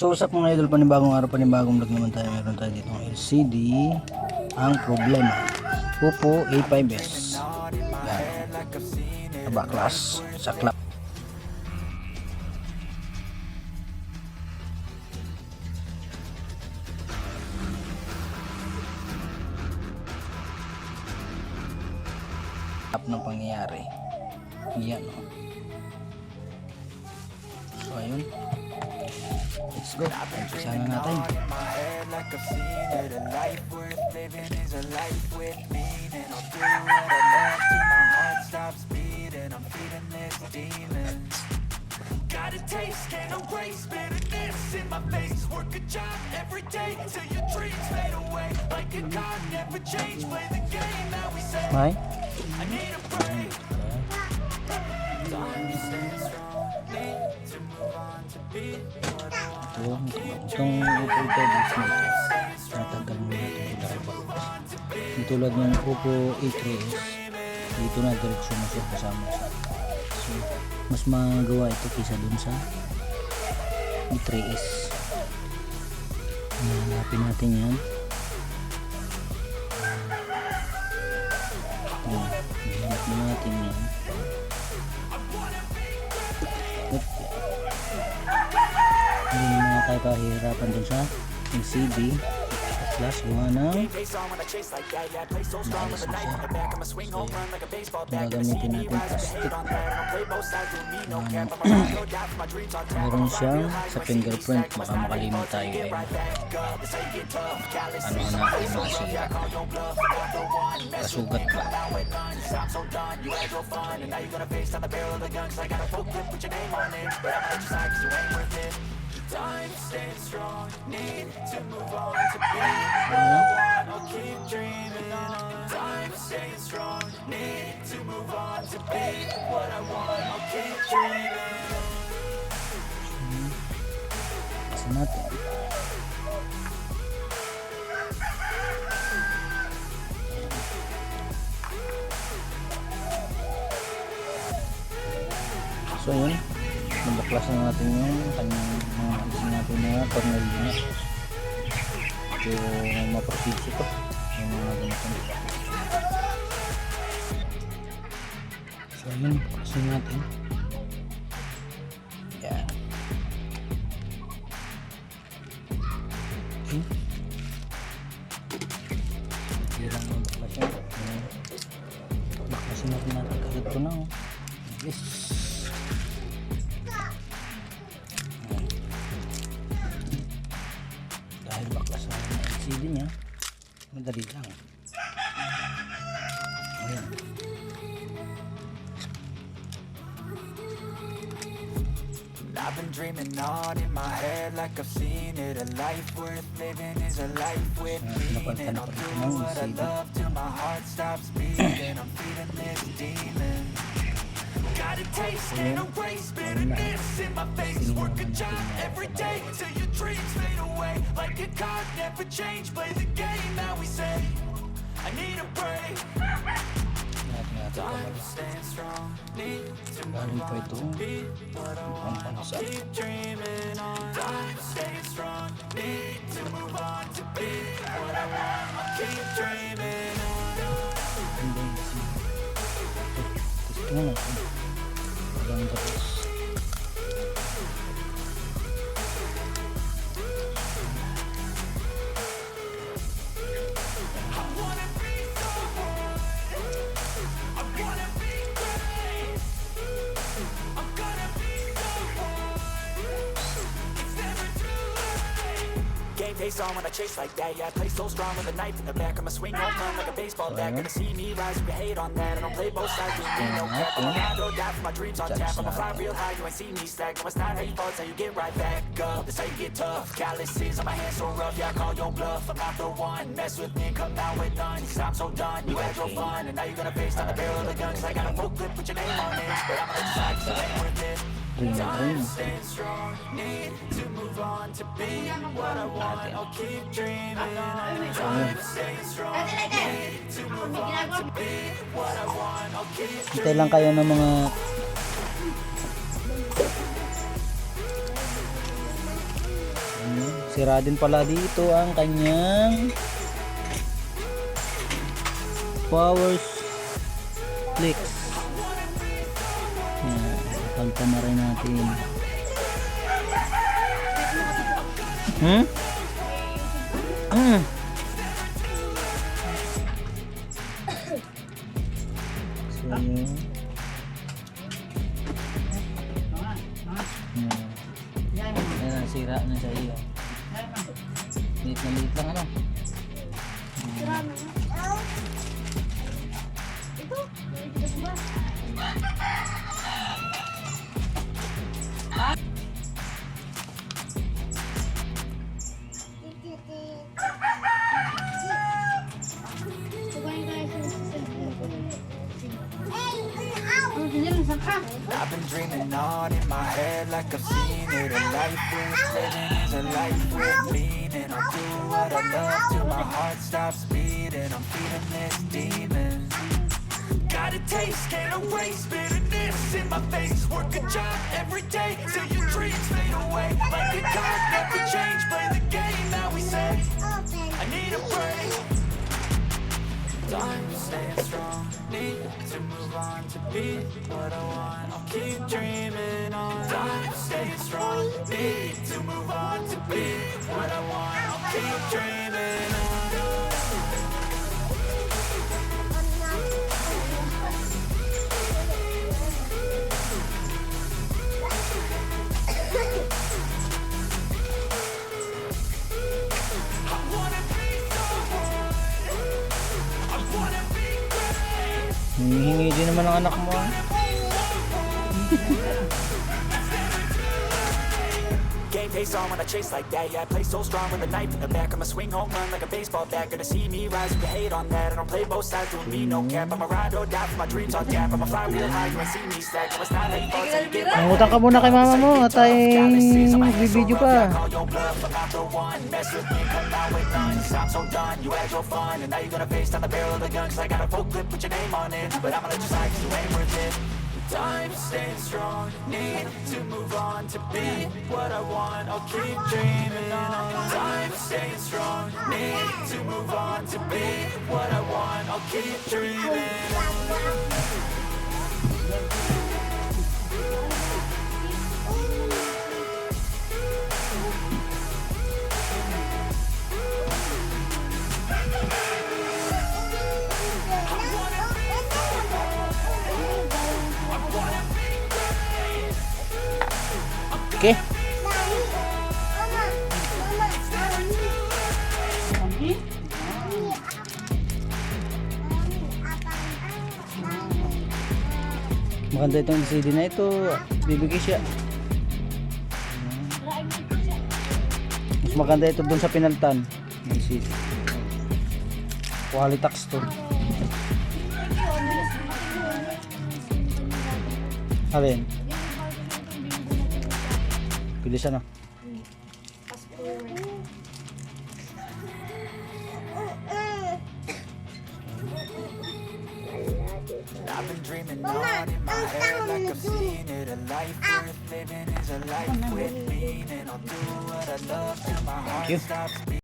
So sa mga idol, panibagong araw, panibagong vlog naman tayo. Meron tayo dito ng LCD. Ang problema, oppo a5s. Yan, baklas sa club. Ng pangyayari yan, oh. So ayun, let's go, umpisa na natin. Got a taste, can't erase bitterness in my face. Work a job every day till your dreams fade away. Like a card, never change. Play the game that we say. Hi. I need a break. Time stand strong, need to move on to be what I want. Itong oppo a5s na ito, natagal mo na itong ilalabas. Tulad ng oppo a3s, dito na diretsyo na siya kasama sa. So mas magawa ito kaysa dun sa a3s. Hanapin natin yan. Hanap na natin yan. Hindi na tayo kahirapan dun sa LCD plus gawa ng gagamitin natin plastic. Meron siyang sa fingerprint, baka makalimot tayo ay ano na ay makasira, kasugat ba. Time stays strong, need to move on to be what I want. I'll keep dreaming on. Time stays strong, need to move on to be what I want. I'll keep dreaming. Kasi natin so yun, nabaklas na natin yung kanyang mga alisin natin na tornilyo. Yung maproceed ito yung mga ganitong ito. So yun, baklasin natin yan. Okay, hindi lang yung baklas yan. Baklasin natin natin kahit ito na, oh. Yes. Dahil baklas na yung LCD nya, madali lang. Ayan. I've been dreaming on in my head like I've seen it. A life worth living is a life with meaning. I'll do what I love till my heart stops beating. I'm feeding this demon. Got a taste, can't erase bitterness in my face. Work a job every day till your dreams fade away. Like a card, never change. Play the game that we say. I need a break. Time stand strong, need to move on to be what I want. I'll keep dreaming on. Time stay strong, need to move on to be what I want. I'll keep dreaming on. Testing natin. Magandang tapos. I wanna be someone. I wanna be great. I'm gonna be someone. It's never too late. Game face on when I chase like that. Yeah, I play so strong with a knife in the back. I'ma swing home run like a baseball bat. Gonna see me rise if you hate on that. I don't play both sides. With me, no cap. I'ma ride or die for my dreams on tap. I'ma fly real high. You ain't see me stack. No, it's not how you fall, it's how you get right back up. That's how you get tough. Calluses on my hands so rough. Yeah, I call your bluff. I'm not the one. Mess with me, come out with none. Cause I'm so done. You had your fun, and now you're gonna face down the barrel of the gun. Cause I got a full clip with your name on it. But I'ma let you slide cause it ain't worth it. Time staying strong, need to move on to be what I want. I'll keep dreaming on. Time staying strong, need to move on to be what I want. I'll keep Hintay lang kayo ng mga Sira din pala dito ang kanyang power clicks. Yan, pagka na rin natin. So yun. Ayan, sira na sa iyo. Liit na liit lang ano. I've been dreaming on in my head like I've seen it. A life worth living is a life worth meaning. I'll do what I love till my heart stops beating. I'm feeding this demon. Got a taste, can't erase bitterness in my face. Work a job every day till your dreams fade away. Like a card, never change. Play the game that we say. I need a break. Time staying strong. Need to move on to be what I want. I'll keep dreaming on. Time staying strong. Need to move on to be what I want. I'll keep dreaming on. Hinihingi din naman ang anak mo. Game face on when I chase like that. Yeah, I play so strong with a knife in the back. I'ma swing home run like a baseball bat. Gonna see me rise, you can hate on that. I don't play both sides, doing me no cap. I'ma ride or die for my dreams on tap. I'ma fly real high, you ain't see me stack. No, it's not how you fall till you get right. Mangutang ka muna kay mama mo at ay video pa. Call your bluff, I'm not the one. Mess with me, come out with guns. I'm so done, you had your fun. And now you're gonna face down the barrel of the gun. Cause I got a full clip with your name on it. But I'ma let you slide cause you ain't worth it. Time staying strong, need to move on to be what I want. I'll keep dreaming on. Time staying strong, need to move on to be what I want. I'll keep dreaming on. Okay. Maganda itong LCD na ito. Bibigay siya. Mas maganda ito dun sa pinaltan. LCD. Quality tax to. Alin? Bilisan na. I've been dreaming on in my head like I've seen it. A life worth living is a life with meaning. I'll do what I love till my heart stops beating.